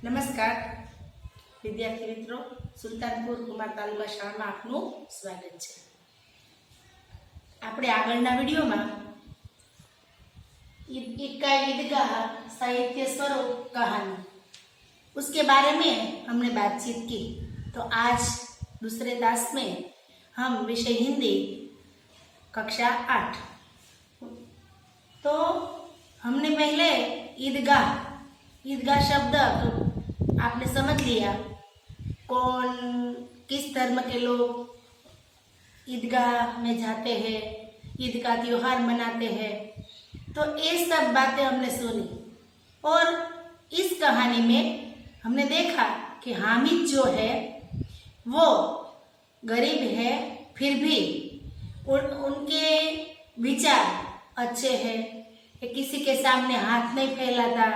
નમસ્કાર વિદ્યાર્થી મિત્રો, સુલતાનપુર કુમાર તાલુકા શાળામાં આપનું સ્વાગત છે। આપણે આગળના વિડીયોમાં ईद का ईदगाह साहित्य स्वरूप कहानी उसके बारे में हमने बातचीत की। तो आज दूसरे दास में हम विषय हिंदी कक्षा 8। तो हमने पहले ईदगाह शब्द तो आपने समझ लिया, कौन किस धर्म के लोग ईदगाह में जाते हैं, ईद का त्योहार मनाते हैं। तो ये सब बातें हमने सुनी और इस कहानी में हमने देखा कि हामिद जो है वो गरीब है, फिर भी उनके विचार अच्छे हैं कि किसी के सामने हाथ नहीं फैलाता,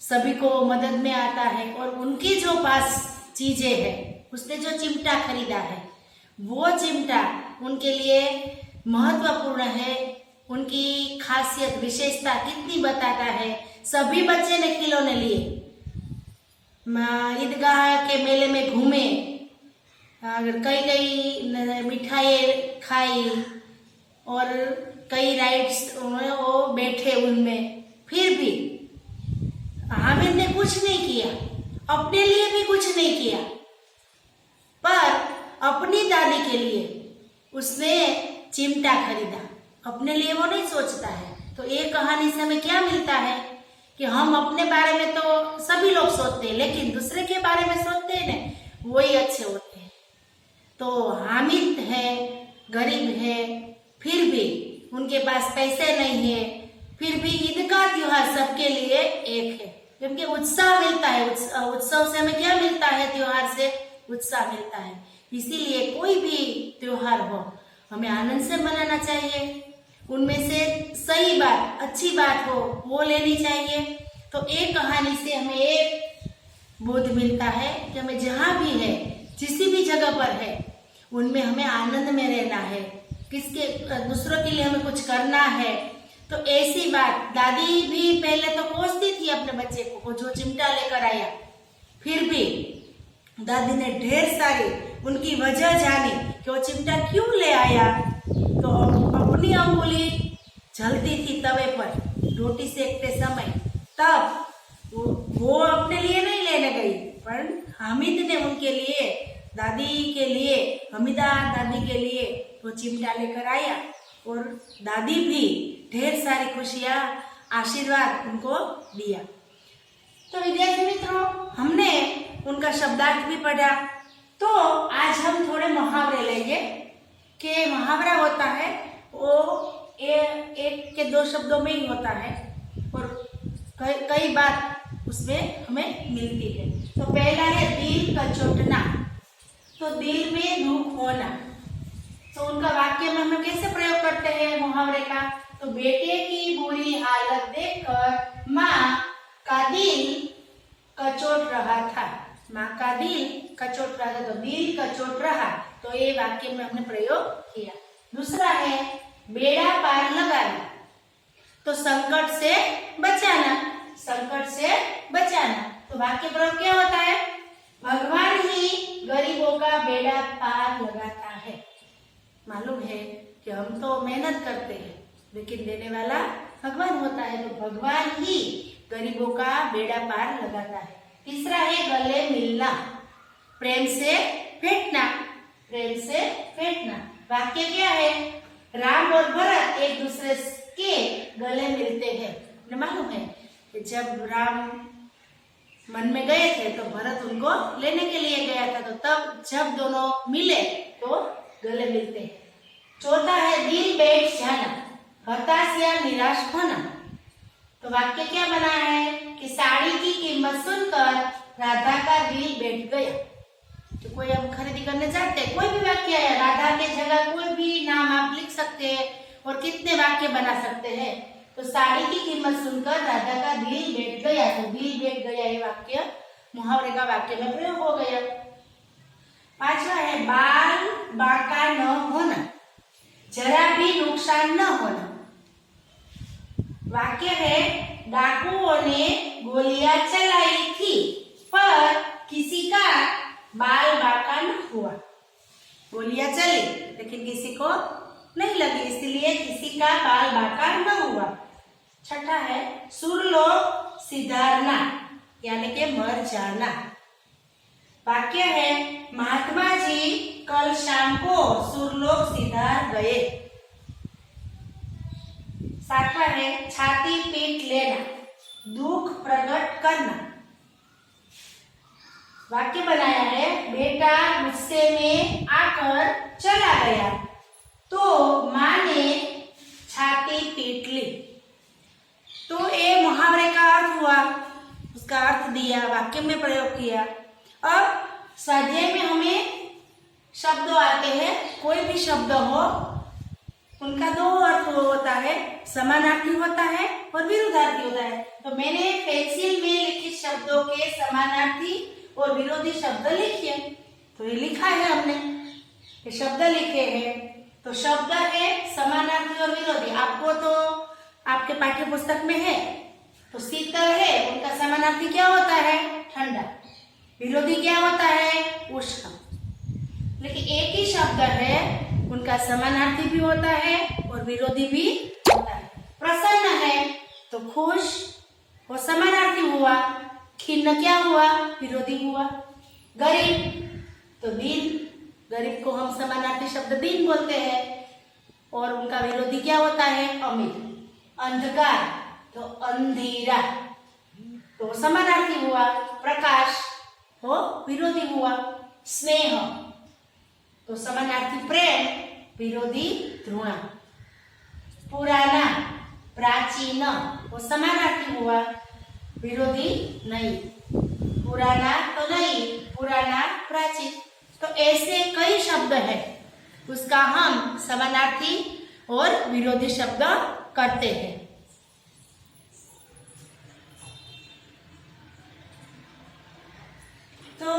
सभी को मदद में आता है। और उनकी जो पास चीजें है, उसने जो चिमटा खरीदा है वो चिमटा उनके लिए महत्वपूर्ण है। उनकी खासियत विशेषता कितनी बताता है। सभी बच्चे ने खिलौने लिए, ईदगाह के मेले में घूमे, कई मिठाई खाई और कई राइड्स वो बैठे उनमें, फिर भी हामिद ने कुछ नहीं किया, अपने लिए भी कुछ नहीं किया, पर अपनी दादी के लिए उसने चिमटा खरीदा। अपने लिए वो नहीं सोचता है। तो ये कहानी से हमें क्या मिलता है कि हम अपने बारे में तो सभी लोग सोचते हैं, लेकिन दूसरे के बारे में सोचते हैं ना, वही अच्छे होते हैं। तो हामिद है, गरीब है, फिर भी उनके पास पैसे नहीं है, फिर भी ईद का त्योहार सबके लिए एक है, क्योंकि उत्साह मिलता है। उत्सव से हमें क्या मिलता है? त्योहार से उत्साह मिलता है। इसीलिए कोई भी त्योहार हो हमें आनंद से मनाना चाहिए, उनमें से सही बात, अच्छी बात हो वो लेनी चाहिए। तो एक कहानी से हमें एक बोध मिलता है कि हमें जहाँ भी है, जिस भी जगह पर है, उनमें हमें आनंद में रहना है, किसके दूसरों के लिए हमें कुछ करना है। तो ऐसी बात दादी भी पहले तो कोसती थी अपने बच्चे को जो चिमटा लेकर आया, फिर भी दादी ने ढेर सारी उनकी वजह जानी कि वो चिमटा क्यों ले आया। तो अपनी अंगुली जलती थी तवे पर रोटी सेकते समय, तब वो अपने लिए नहीं लेने गई, पर हामिद ने उनके लिए, दादी के लिए, हमीदा दादी के लिए वो चिमटा लेकर आया और दादी भी ढेर सारी खुशियाँ, आशीर्वाद उनको दिया। तो विद्यार्थी मित्रों, हमने उनका शब्दार्थ भी पढ़ा। तो आज हम थोड़े मुहावरे लेंगे कि मुहावरा होता है वो एक के दो शब्दों में ही होता है और कई बात उसमें हमें मिलती है। तो पहला है दिल कचोटना, तो दिल में दुख होना। तो उनका वाक्य में हम कैसे प्रयोग करते हैं मुहावरे का? तो बेटे की बुरी हालत देखकर माँ का दिल कचोट रहा था, माँ का दिल कचोट रहा था, तो दिल कचोट रहा। तो ये वाक्य में हमने प्रयोग किया। दूसरा है बेड़ा पार लगाना, तो संकट से बचाना, संकट से बचाना। तो वाक्य प्रयोग क्या होता है? भगवान ही गरीबों का बेड़ा पार लगाता है। मालूम है कि हम तो मेहनत करते हैं, लेकिन देने वाला भगवान होता है। तो भगवान ही गरीबों का बेड़ा पार लगाता है। तीसरा है गले मिलना, प्रेम से फेंटना, प्रेम से फेंटना। वाक्य क्या है? राम और भरत एक दूसरे के गले मिलते हैं। मालूम है कि जब राम मन में गए थे तो भरत उनको लेने के लिए गया था, तो तब जब दोनों मिले तो गले मिलते हैं। चौथा है दिल बैठ जाना, हताश या निराश होना। तो वाक्य क्या बना है कि साड़ी की कीमत सुनकर राधा का दिल बैठ गया। तो कोई हम खरीदी करने जाते हैं, कोई भी वाक्य है, राधा के जगह कोई भी नाम आप लिख सकते हैं और कितने वाक्य बना सकते हैं। तो साड़ी की कीमत सुनकर राधा का दिल बैठ गया, तो दिल बैठ गया ये वाक्य मुहावरे का वाक्य में प्रयोग हो गया। पांचवा है बाल बांका न होना, जरा भी नुकसान न होना। वाक्य है डाकुओं ने गोलियां चलाई थी, पर किसी का बाल बांका न हुआ। गोलियां चली लेकिन किसी को नहीं लगी, इसलिए किसी का बाल बांका न हुआ। छठा है सुरलोक सिधारना, यानी कि मर जाना। वाक्य है महात्मा जी कल शाम को सुरलोक सिधार गए। सातवां है छाती पीट लेना, दुख प्रकट करना। वाक्य बनाया है बेटा गुस्से में आकर चला गया तो माँ ने छाती पीट ली। तो ये मुहावरे का अर्थ हुआ, उसका अर्थ दिया, वाक्य में प्रयोग किया। अब स्वाध्याय में हमें शब्द आते हैं, कोई भी शब्द हो उनका दो अर्थ होता है, समानार्थी होता है और विरोधार्थी होता है। तो मैंने पेंसिल में लिखित शब्दों के समानार्थी और विरोधी शब्द लिखे, तो ये लिखा है हमने, ये शब्द लिखे हैं। तो शब्द है समानार्थी और विरोधी। आपको तो आपके पाठ्य पुस्तक में है। तो शीतल है, उनका समानार्थी क्या होता है? ठंडा। विरोधी क्या होता है? उष्ण। लेकिन एक ही शब्द है, उनका समानार्थी भी होता है और विरोधी भी होता है। प्रसन्न है तो खुश, वो समानार्थी हुआ। खिन्न क्या हुआ? विरोधी हुआ। गरीब तो दीन, गरीब को हम समानार्थी शब्द दीन बोलते हैं और उनका विरोधी क्या होता है? अमीर। अंधकार तो अंधेरा, तो समानार्थी हुआ। प्रकाश तो विरोधी हुआ। स्नेह तो समानार्थी प्रेम, विरोधी घृणा। पुराना प्राचीन वो समानार्थी हुआ, विरोधी नहीं। पुराना तो नहीं, पुराना प्राचीन। तो ऐसे कई शब्द है, उसका हम समानार्थी और विरोधी शब्द करते हैं। तो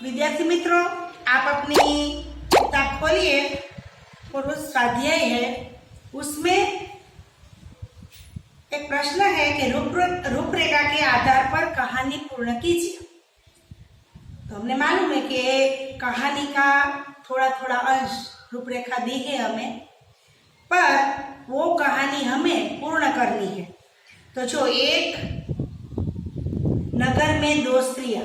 विद्यार्थी मित्रों, आप अपनी किताब खोलिए और वो स्वाध्याय है, उसमें एक प्रश्न है कि रूपरेखा के आधार पर कहानी पूर्ण कीजिए। तो हमने मालूम है कि कहानी का थोड़ा थोड़ा अंश रूपरेखा दी है हमें, पर वो कहानी हमें पूर्ण करनी है। तो जो एक नगर में दो स्त्रियां,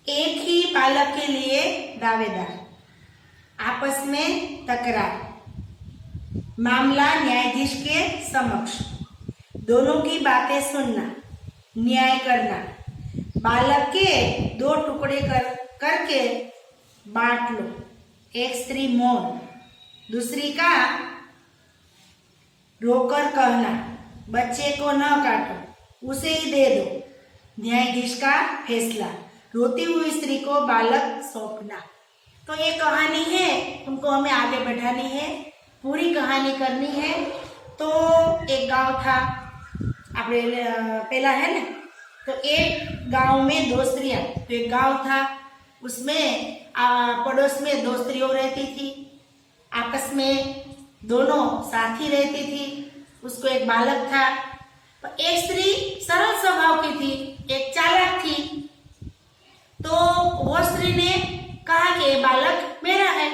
एक ही बालक के लिए दावेदार, आपस में तकरार, मामला न्यायाधीश के समक्ष, दोनों की बातें सुनना, न्याय करना, बालक के दो टुकड़े करके बांट लो, एक स्त्री मौन, दूसरी का रोकर कहना, बच्चे को न काटो, उसे ही दे दो, न्यायाधीश का फैसला, रोती हुई स्त्री को बालक सौंपना। तो ये कहानी है, तुमको हमें आगे बढ़ानी है, पूरी कहानी करनी है। तो एक गांव था, आप पहला है ना, तो एक गांव में दो स्त्रियां, तो एक गांव था, उसमें पड़ोस में दो स्त्रियों रहती थी, आपस में दोनों साथ ही रहती थी। उसको एक बालक था। तो एक स्त्री सरल स्वभाव की थी, एक चालाक थी। तो वो स्त्री ने कहा कि ये बालक मेरा है।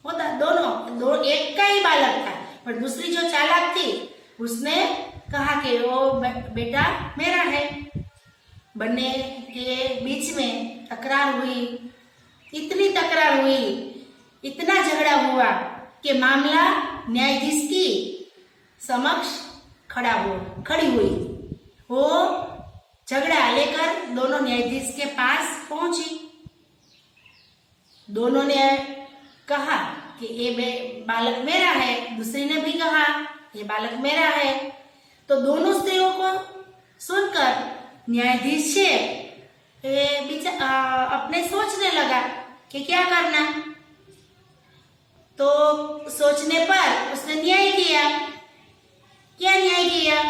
होता दो एक का ही बालक था, पर दूसरी जो चालाक थी उसने कहा कि वो बेटा मेरा है। बनने के बीच में तकरार हुई, इतनी तकरार हुई, इतना झगड़ा हुआ कि मामला न्यायाधीश की समक्ष खड़ी हुई। वो झगड़ा लेकर दोनों न्यायाधीश के पास पहुंची। दोनों ने कहा कि ये बालक मेरा है, दूसरी ने भी कहा ये बालक मेरा है। तो दोनों स्त्रियों को सुनकर न्यायाधीश से अपने सोचने लगा कि क्या करना। तो सोचने पर उसने न्याय किया। क्या न्याय किया?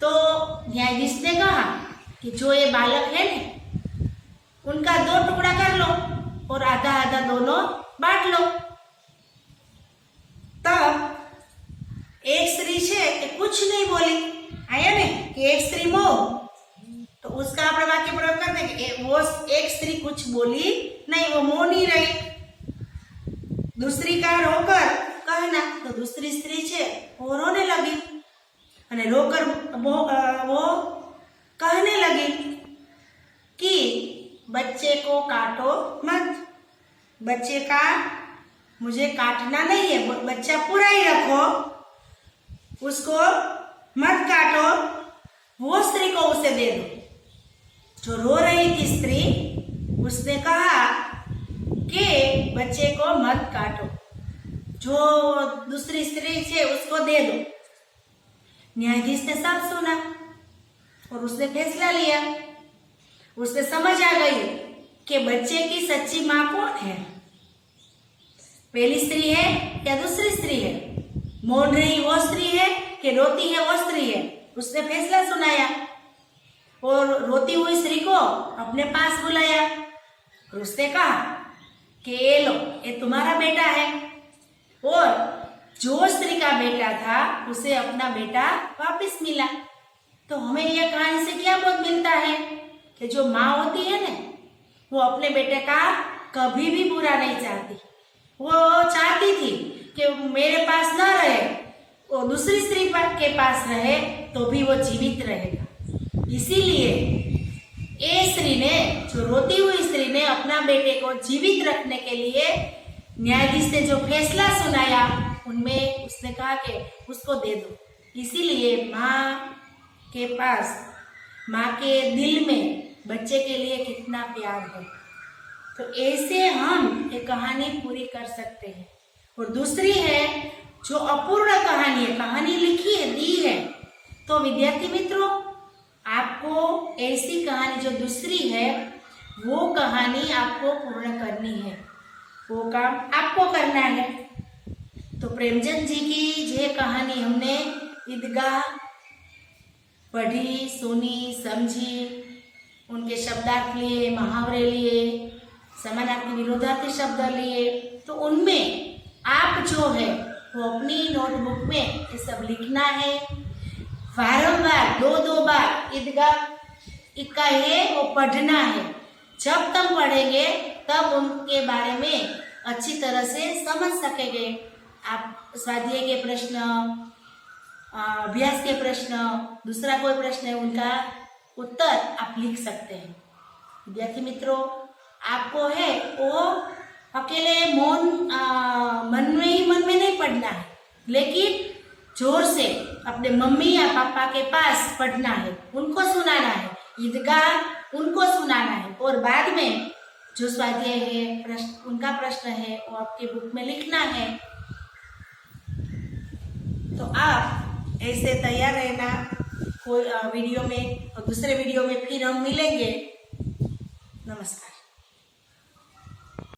तो न्यायाधीश ने कहा कि जो ये बालक है ना, उनका दो टुकड़ा कर लो और आधा आधा दोनों बांट लो। तब एक स्त्री છે એ कुछ नहीं बोली, आया ने कि एक स्त्री मो, तो उसका આપણે वाक्य प्रयोग करते हैं कि वो एक स्त्री कुछ बोली नहीं, वो मौनी रही। दूसरी का रोकर कहना, तो दूसरी स्त्री છે वो रोने लगी અને रोकर वो कहने लगी कि बच्चे को काटो मत, बच्चे का मुझे काटना नहीं है, बच्चा पूरा ही रखो, उसको मत काटो, वो स्त्री को उसे दे दो। जो रो रही थी स्त्री, उसने कहा कि बच्चे को मत काटो, जो दूसरी स्त्री है उसको दे दो। न्यायाधीश ने सब सुना और उसने फैसला लिया। उसे समझ आ गई कि बच्चे की सच्ची माँ कौन है, पहली स्त्री है या दूसरी स्त्री है, मौन रही वो स्त्री है कि रोती है वो स्त्री है। उसने फैसला सुनाया और रोती हुई स्त्री को अपने पास बुलाया और उसने कहा कि ये लो, ये तुम्हारा बेटा है। और जो स्त्री का बेटा था उसे अपना बेटा वापस मिला। तो हमें यह कहानी से क्या बोध मिलता है कि जो माँ होती है ना, वो अपने बेटे का कभी भी बुरा नहीं चाहती। वो चाहती थी कि मेरे पास ना रहे, वो दूसरी स्त्री के पास रहे तो भी वो जीवित रहेगा। इसीलिए ये स्त्री ने, जो रोती हुई स्त्री ने अपना बेटे को जीवित रखने के लिए न्यायाधीश ने जो फैसला सुनाया, उनमें उसने कहा कि उसको दे दो। इसीलिए माँ के पास, माँ के दिल में बच्चे के लिए कितना प्यार है। तो ऐसे हम एक कहानी पूरी कर सकते हैं। और दूसरी है जो अपूर्ण कहानी है, कहानी लिखी है, दी है, तो विद्यार्थी मित्रों आपको ऐसी कहानी जो दूसरी है वो कहानी आपको पूर्ण करनी है, वो काम आपको करना है। तो प्रेमचंद जी की ये कहानी हमने ईदगाह पढ़ी, सुनी, समझी, उनके शब्दार्थ लिए, मुहावरे लिए, समानार्थी विरोधार्थी शब्द लिए। तो उनमें आप जो है वो अपनी नोटबुक में ये सब लिखना है। वारंवार दो बार ईदगाह इक्का है वो पढ़ना है। जब तुम पढ़ेंगे तब उनके बारे में अच्छी तरह से समझ सकेंगे। आप स्वाध्याय के प्रश्न, अभ्यास के प्रश्न, दूसरा कोई प्रश्न है उनका उत्तर आप लिख सकते हैं। विद्यार्थी मित्रों आपको है वो अकेले मन में नहीं पढ़ना है, लेकिन जोर से अपने मम्मी या पापा के पास पढ़ना है, उनको सुनाना है, ईदगाह उनको सुनाना है। और बाद में जो स्वाध्याय है, प्रश्न, उनका प्रश्न है वो आपके बुक में लिखना है। तो आप ऐसे तैयार रहना। कोई वीडियो में और दूसरे वीडियो में फिर हम मिलेंगे। नमस्कार।